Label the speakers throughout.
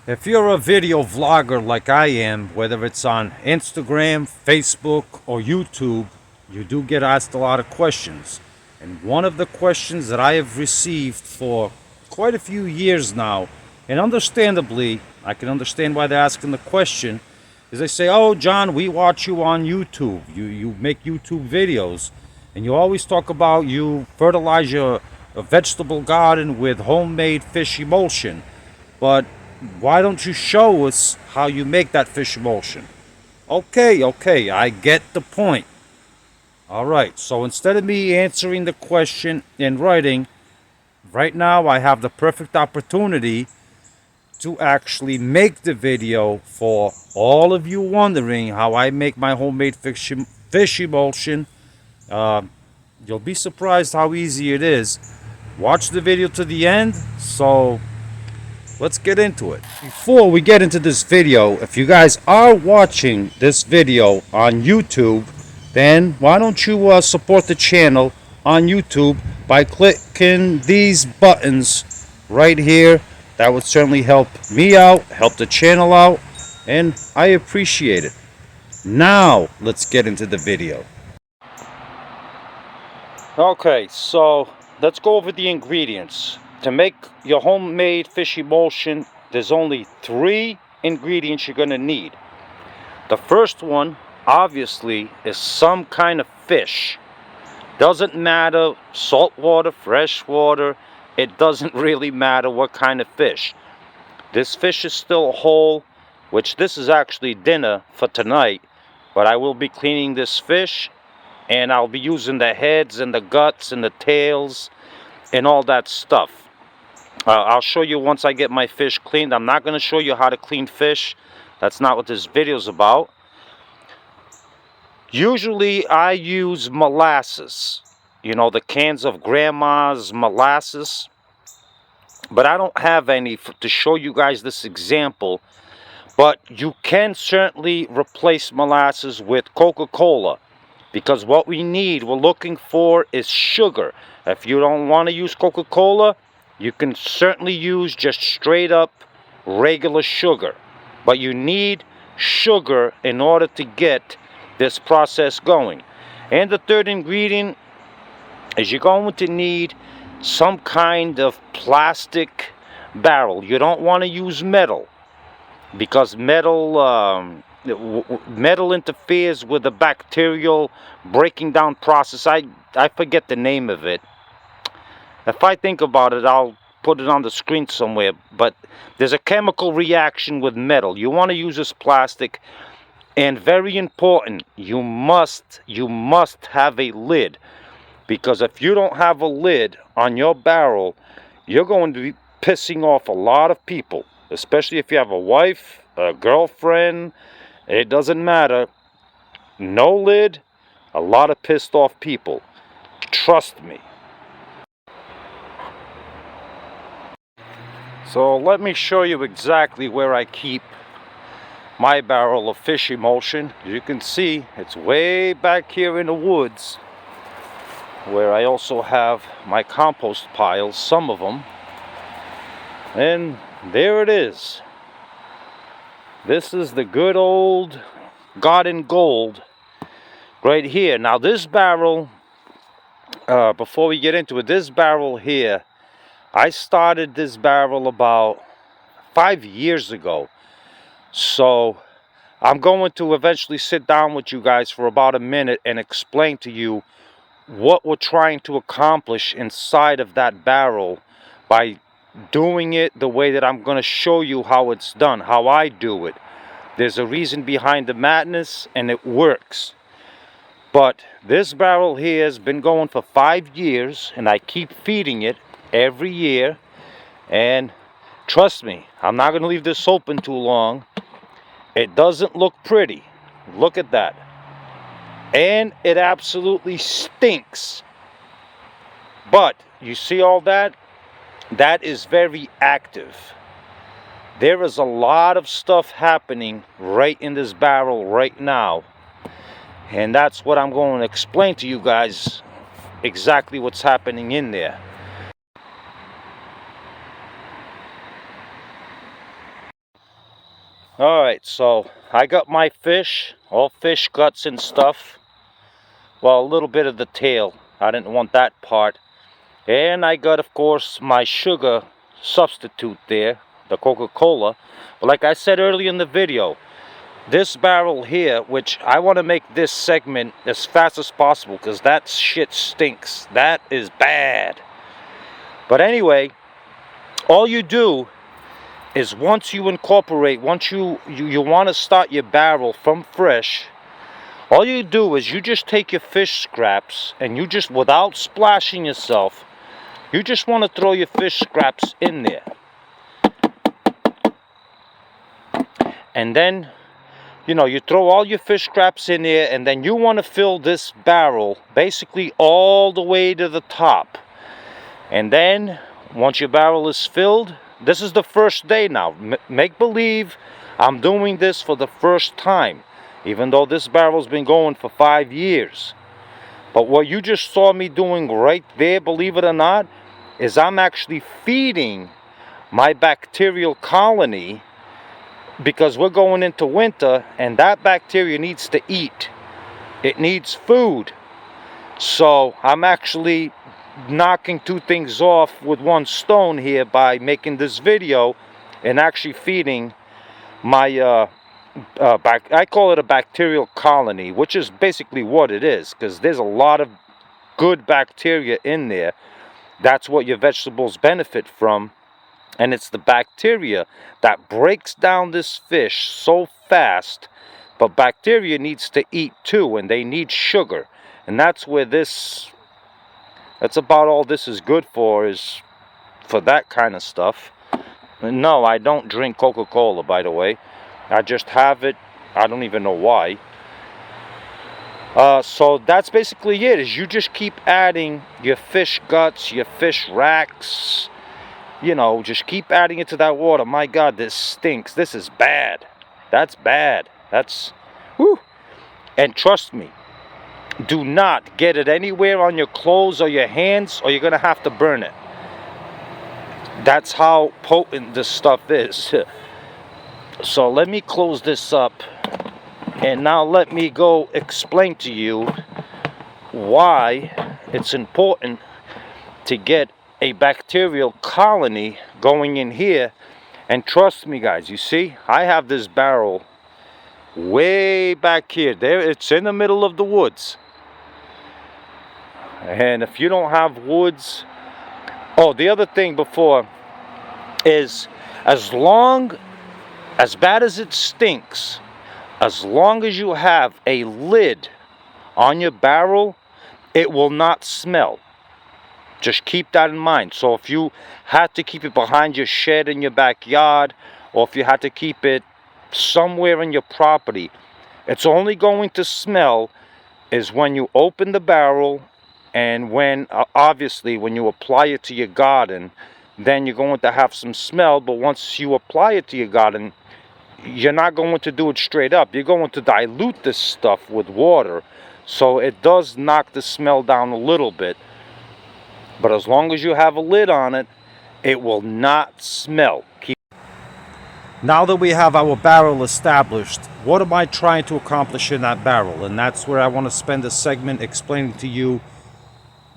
Speaker 1: If you're a video vlogger like I am, whether it's on Instagram, Facebook, or YouTube, you do get asked a lot of questions. And one of the questions that I have received for quite a few years now, and understandably, I can understand why they're asking the question, is they say, "Oh, John, we watch you on YouTube. You make YouTube videos, and you always talk about you fertilize a vegetable garden with homemade fish emulsion. But why don't you show us how you make that fish emulsion?" Okay, I get the point. All right, so instead of me answering the question in writing, right now I have the perfect opportunity to actually make the video for all of you wondering how I make my homemade fish emulsion. Uh, you'll be surprised how easy it is. Watch the video to the end, so let's get into it. Before we get into this video, if you guys are watching this video on YouTube, then why don't you support the channel on YouTube by clicking these buttons right here. That would certainly help me out, help the channel out, and I appreciate it. Now, let's get into the video. Okay, so let's go over the ingredients. To make your homemade fish emulsion, there's only 3 ingredients you're going to need. The first one, obviously, is some kind of fish. Doesn't matter, saltwater, freshwater, it doesn't really matter what kind of fish. This fish is still whole, which this is actually dinner for tonight, but I will be cleaning this fish, and I'll be using the heads and the guts and the tails and all that stuff. I'll show you once I get my fish cleaned. I'm not going to show you how to clean fish. That's not what this video is about. Usually I use molasses. You know, the cans of grandma's molasses. But I don't have any to show you guys this example. But you can certainly replace molasses with Coca-Cola. Because what we're looking for is sugar. If you don't want to use Coca-Cola, you can certainly use just straight up regular sugar. But you need sugar in order to get this process going. And the third ingredient is you're going to need some kind of plastic barrel. You don't want to use metal, because metal interferes with the bacterial breaking down process. I forget the name of it. If I think about it, I'll put it on the screen somewhere. But there's a chemical reaction with metal. You want to use this plastic. And very important, you must have a lid. Because if you don't have a lid on your barrel, you're going to be pissing off a lot of people. Especially if you have a wife, a girlfriend, it doesn't matter. No lid, a lot of pissed off people. Trust me. So let me show you exactly where I keep my barrel of fish emulsion. As you can see, it's way back here in the woods, where I also have my compost piles, some of them. And there it is. This is the good old garden gold right here. Now this barrel, before we get into it, this barrel here, I started this barrel about 5 years ago. So I'm going to eventually sit down with you guys for about a minute and explain to you what we're trying to accomplish inside of that barrel by doing it the way that I'm going to show you how it's done, how I do it. There's a reason behind the madness, and it works. But this barrel here has been going for 5 years, and I keep feeding it every year. And trust me, I'm not going to leave this open too long. It doesn't look pretty. Look at that. And it absolutely stinks. But you see all that? That is very active. There is a lot of stuff happening right in this barrel right now. And that's what I'm going to explain to you guys, exactly what's happening in there. Alright, so I got my fish, all fish guts and stuff. Well, a little bit of the tail. I didn't want that part. And I got, of course, my sugar substitute there, the Coca-Cola. But like I said earlier in the video, this barrel here, which I want to make this segment as fast as possible because that shit stinks. That is bad. But anyway, all you do is once you incorporate, once you want to start your barrel from fresh, all you do is you just take your fish scraps and you just, without splashing yourself, you just want to throw your fish scraps in there. And then, you know, you throw all your fish scraps in there, and then you want to fill this barrel basically all the way to the top. And then, once your barrel is filled, this is the first day now. Make believe I'm doing this for the first time, even though this barrel's been going for 5 years. But what you just saw me doing right there, believe it or not, is I'm actually feeding my bacterial colony, because we're going into winter and that bacteria needs to eat. It needs food. So I'm actually knocking two things off with one stone here by making this video and actually feeding my I call it a bacterial colony, which is basically what it is, because there's a lot of good bacteria in there. That's what your vegetables benefit from. And it's the bacteria that breaks down this fish so fast. But bacteria needs to eat too, and they need sugar. And that's where that's about all this is good for, is for that kind of stuff. And no, I don't drink Coca-Cola, by the way. I just have it. I don't even know why. So that's basically it, is you just keep adding your fish guts, your fish racks. You know, just keep adding it to that water. My God, this stinks. This is bad. That's bad. That's, whew. And trust me, do not get it anywhere on your clothes or your hands, or you're going to have to burn it. That's how potent this stuff is. So let me close this up. And now let me go explain to you why it's important to get a bacterial colony going in here. And trust me, guys, you see, I have this barrel way back here. There, it's in the middle of the woods. And if you don't have woods, oh, the other thing before is, as bad as it stinks, as long as you have a lid on your barrel, it will not smell. Just keep that in mind. So if you had to keep it behind your shed in your backyard, or if you had to keep it somewhere in your property, it's only going to smell is when you open the barrel, and when obviously when you apply it to your garden, then you're going to have some smell. But once you apply it to your garden, you're not going to do it straight up. You're going to dilute this stuff with water, so it does knock the smell down a little bit. But as long as you have a lid on it, it will not smell. Now that we have our barrel established, what am I trying to accomplish in that barrel? And that's where I want to spend a segment explaining to you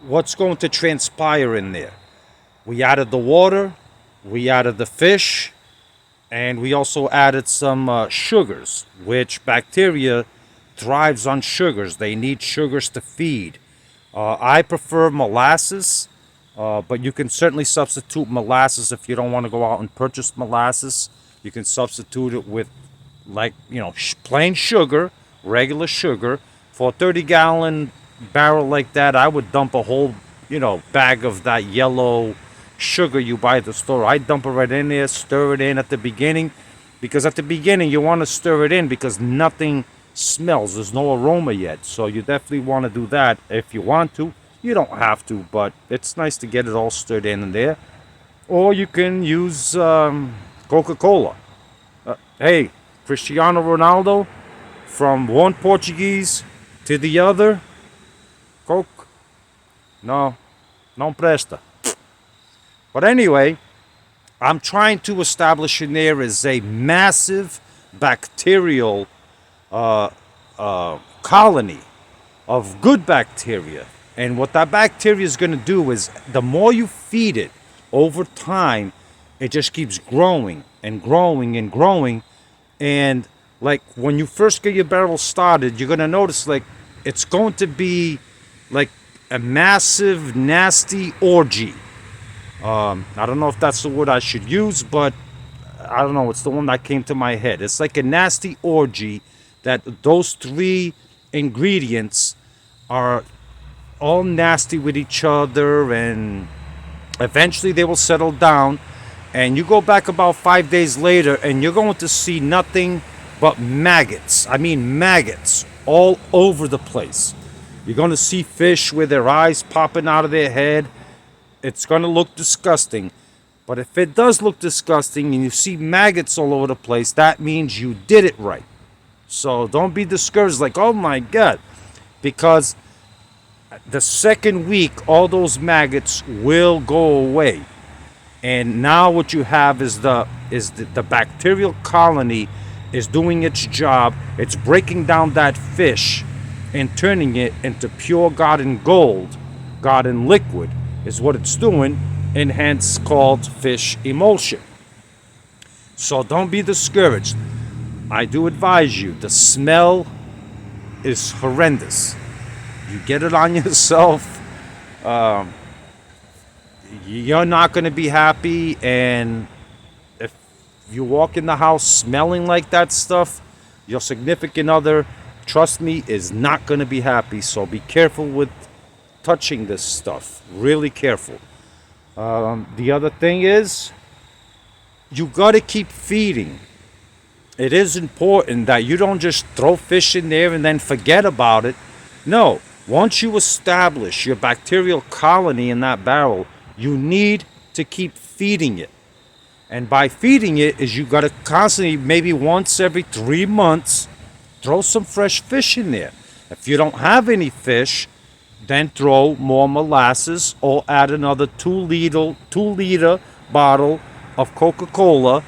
Speaker 1: what's going to transpire in there. We added the water, we added the fish, and we also added some sugars, which bacteria thrives on sugars. They need sugars to feed. I prefer molasses, but you can certainly substitute molasses if you don't want to go out and purchase molasses. You can substitute it with, like, you know, plain sugar, regular sugar. For a 30-gallon barrel like that, I would dump a whole, you know, bag of that yellow sugar you buy at the store. I dump it right in there, stir it in at the beginning, because at the beginning you want to stir it in because nothing smells. There's no aroma yet, so you definitely want to do that if you want to. You don't have to, but it's nice to get it all stirred in there. Or you can use Coca-Cola. Hey, Cristiano Ronaldo, from one Portuguese to the other, Coke, no, não presta. But anyway, I'm trying to establish in there is a massive bacterial colony of good bacteria. And what that bacteria is going to do is, the more you feed it over time, it just keeps growing and growing and growing. And like when you first get your barrel started, you're going to notice like it's going to be like a massive, nasty orgy. I don't know if that's the word I should use, but I don't know. It's the one that came to my head. It's like a nasty orgy that those three ingredients are all nasty with each other, and eventually they will settle down. And you go back about 5 days later and you're going to see nothing but maggots. I mean maggots all over the place. You're going to see fish with their eyes popping out of their head. It's going to look disgusting. But if it does look disgusting and you see maggots all over the place, that means you did it right. So don't be discouraged like, oh my God, because the second week all those maggots will go away. And now what you have is the bacterial colony is doing its job. It's breaking down that fish and turning it into pure garden gold, garden liquid is what it's doing, and hence called fish emulsion. So don't be discouraged. I do advise you, the smell is horrendous. You get it on yourself, you're not going to be happy. And if you walk in the house smelling like that stuff, your significant other, trust me, is not going to be happy. So be careful with touching this stuff. Really careful. The other thing is, you got to keep feeding. It is important that you don't just throw fish in there and then forget about it. No, once you establish your bacterial colony in that barrel, you need to keep feeding it. And by feeding it is you got to constantly, maybe once every 3 months, throw some fresh fish in there. If you don't have any fish, then throw more molasses or add another 2 liter bottle of Coca-Cola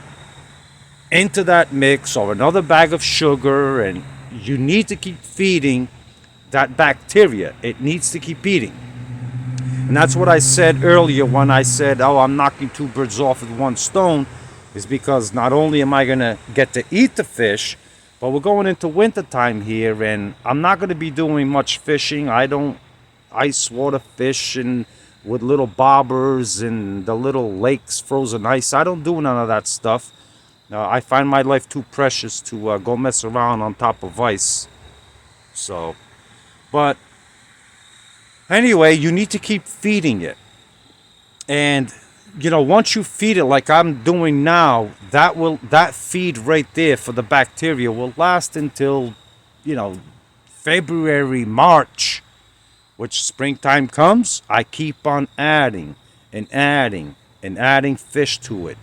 Speaker 1: into that mix, or another bag of sugar. And you need to keep feeding that bacteria. It needs to keep eating. And that's what I said earlier when I said, oh, I'm knocking 2 birds off with 1 stone, is because not only am I going to get to eat the fish, but we're going into winter time here, and I'm not going to be doing much fishing. I don't ice water fish and with little bobbers and the little lakes frozen ice. I don't do none of that stuff. I find my life too precious to go mess around on top of ice. So, but anyway, you need to keep feeding it. And, you know, once you feed it like I'm doing now, that feed right there for the bacteria will last until, you know, February, March, which springtime comes. I keep on adding and adding and adding fish to it.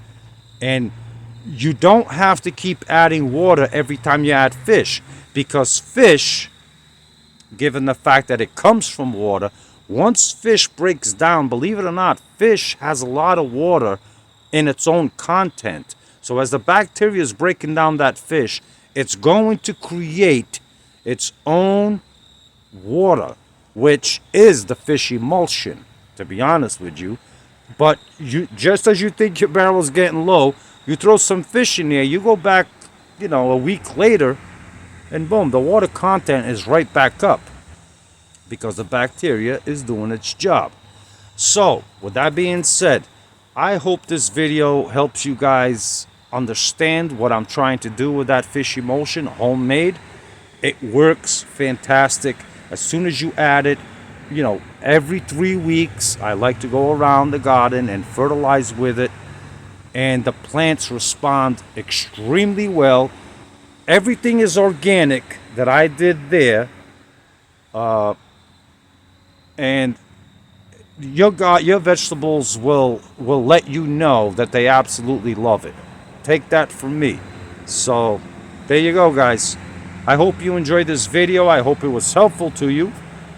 Speaker 1: And you don't have to keep adding water every time you add fish, because fish, given the fact that it comes from water, once fish breaks down, believe it or not, fish has a lot of water in its own content. So as the bacteria is breaking down that fish, it's going to create its own water, which is the fish emulsion, to be honest with you. But you, just as you think your barrel is getting low, you throw some fish in there, you go back, you know, a week later, and boom, the water content is right back up, because the bacteria is doing its job. So, with that being said, I hope this video helps you guys understand what I'm trying to do with that fish emulsion, homemade. It works fantastic. As soon as you add it, you know, every 3 weeks, I like to go around the garden and fertilize with it. And the plants respond extremely well. Everything is organic that I did there. And your vegetables will let you know that they absolutely love it. Take that from me. So there you go, guys. I hope you enjoyed this video. I hope it was helpful to you.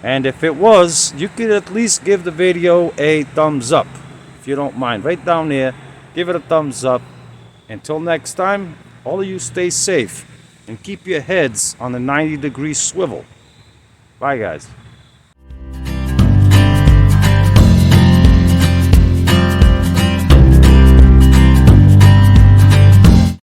Speaker 1: And if it was, you could at least give the video a thumbs up, if you don't mind. Right down there, give it a thumbs up. Until next time, All of you stay safe and keep your heads on the 90-degree swivel. Bye, guys.